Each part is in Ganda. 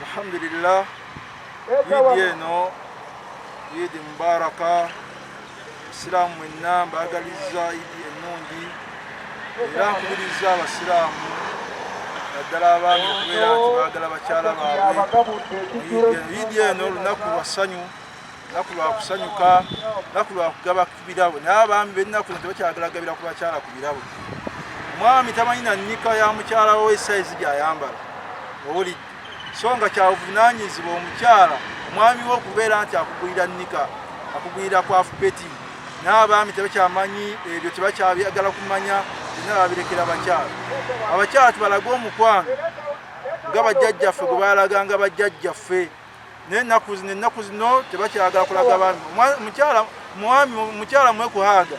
Alhamdulillah, yidi eno yidi mubaraka Islamu mwenna mbagaliza yidi ennungi era nkubiriza abasiraamu naddala abaami okubeera nti baagala bakyala baabwe. Yidi eno lunaku lwa ssanyu, lunaku lwa kusanyuka, lunaku lwa kugaba ku birabo, naye abaami b'ennaku zino tebakyagala gabira ku bakyala ku birabo. Omwami tamanyi na nnika ya mukyala we esayizi gy'ayambala owulidde, so nga kyabuvunaanyizibwa omukyala omwami we okubeera nti akugulira nnika, akugulira kwafupeti. N'abaami tebakyamanyi ebyo, tebakyagala kumanya, byonna babirekera abakyala. Abakyala tubalage omukwano nga bajjajjaffe gwe baalaganga bajjajjaffe, naye ennaku zino tebakyagala kulaga baami. Mukyala mwe kuhaaga,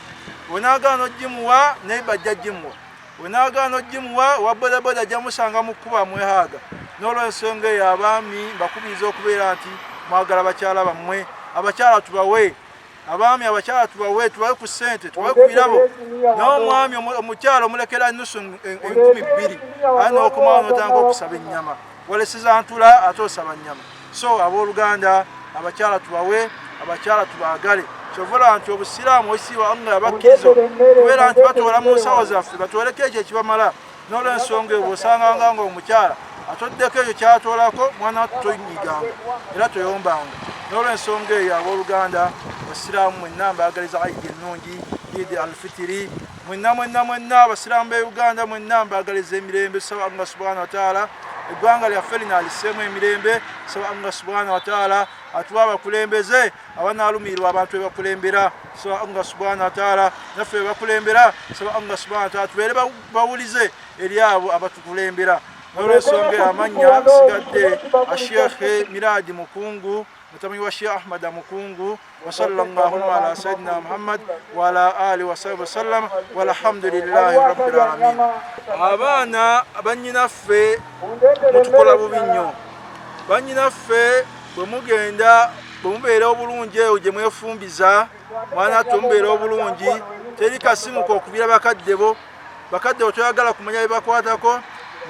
wenaagaana ogimuwa naye bajja gimuwa, wenaagaana ogimuwa owa bodaboda ajja musanga mu kkuba mwehaaga. N'olw'ensonga eyo abaami mbakubiriza okubeera nti mwagala bakyala bammwe. Abakyala tubawe, abaami abakyala tubawe ku ssente, tubawe ku birabo. N'omwami omukyala omulekera nusu 2,000 ali n'okomawo n'otandika okusaba ennyama, walesiza ntula ate osaba nnyama. So abooluganda, abakyala tubawe, abakyala tubaagale. Kyovola nti obusiraamu oisiibwa Allah yabakkiriza kubeera nti batoola mu nsawo zaffe, batooleko ekyo ekibamala. N'olw'ensonga eyo bw'osanganga nga omukyala atoddeko ekyo kyatoolako, mwana wattu toyinyiganga era toyombanga. N'olw'ensonga eyo abooluganda, abasiraamu mwenna mbaagaliza Eid ennungi, Eid al-Fitri. Mwenna abasiraamu b'e Uganda mwenna mbaagaliza emirembe. Saba Allah subhanahu wa ta'ala eggwanga lyaffe linaliseemu emirembe. Saba Allah subhanahu wa ta'ala atuwa abakulembeze abanaalumirirwa abantu bebakulembera. Saba Allah subhanahu wa ta'ala naffe bebakulembera. Saba Allah subhanahu wa ta'ala tubeere bawulize eri abo abatukulembera. N'olw'ensonga amannya sigadde Sheikh Miradi Mukungu, mutabani wa Sheikh Ahmad Mukungu. Wa sallallahu ala sayyidina Muhammad wa ala alihi wa sahbihi wasallam walhamdulillahi rabbil alamin. Abaana bannyinaffe mutukola bubi nnyo. Bannyinaffe bwe mugenda bwe mubeera obulungi eyo gye mwefumbiza, mwana wattu mubeera obulungi, teri kasimuka okubira bakadde bo. Bakadde bo toyagala kumanya bye bakwatako,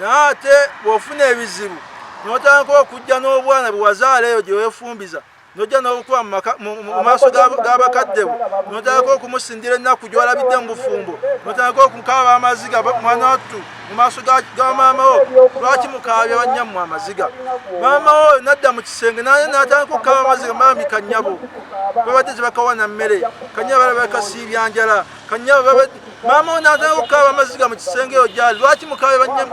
naye ate bw'ofuna ebizibu n'otandika okujja n'obwana bwe wazaala eyo gye weefumbiza, n'ojja n'obukuba mu maaso g'abakadde bo, n'otandika okumusindira ennaku gy'olabidde mu bufumbo, n'otandika okumukaaba amaziga mwana wattu mu maaso ga maama wo. Lwaki mukaabya bannyammwe amaziga? Maama wo nadda mu kisenge naye n'atandika okukaaba amaziga, maami kannyabo babadde tebakawana mmere, kannyabo balaba kasiibya njala, kannyabo maama wo n'atandika okukaaba amaziga mu kisenge eyo gyali. Lwaki mukaabya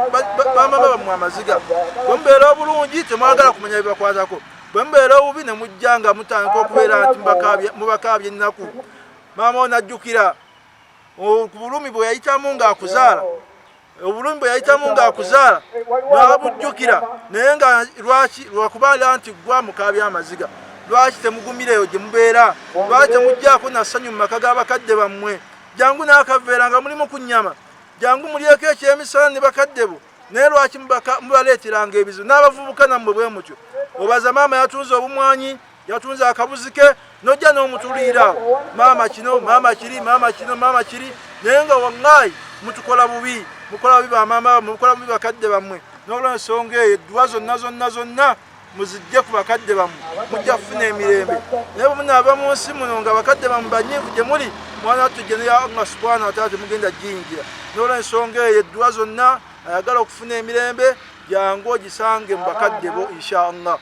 bamaama bammwe amaziga? Bwe mubeera obulungi temwagala kumanya bye bakwatako, bwe mubeera obubi ne mujja nga mutandika okubeera nti mubakaabya ennaku. Maama wo n'ajjukira ku bulumi bwe yayitamu ng'akuzaala, obulumi bwe yayitamu ng'akuzaala n'abujjukira, naye nga lwaki? Lwakubaala nti gwa mukaabya amaziga. Lwaki temugumireyo gye mubeera? Lwaki temuggyako na ssanyu mu maka g'abakadde bammwe? Jangu n'akaveera nga mulimu ku nnyama, jangu mulyeko ekyemisana ne bakadde bo, naye lwaki mubaleeteranga ebizibu? N'abavubuka nammwe bwe mutyo. Obaza maama yatunze obumwanyi, yatunze akabuzi ke, n'ojja n'omutuliira maama kino, maama kiri, maama kino, maama kiri, naye nga wallahi mutukola bubi, mukola bubi bamaama bammwe, mukola bubi bakadde bammwe. N'olw'ensonga eyo edduwa zonna muzijje ku bakadde bammwe, mujja kufuna emirembe. Naye bwe munaaba mu nsi muno nga bakadde bammwe banyiivu gye muli, mwana wattu gye ya Allah subhanahu wa ta'ala temugenda giyingira. N'olw'ensonga eyo edduwa zonna ayagala okufuna emirembe, jangu ogisange mu bakadde bo insha Allah.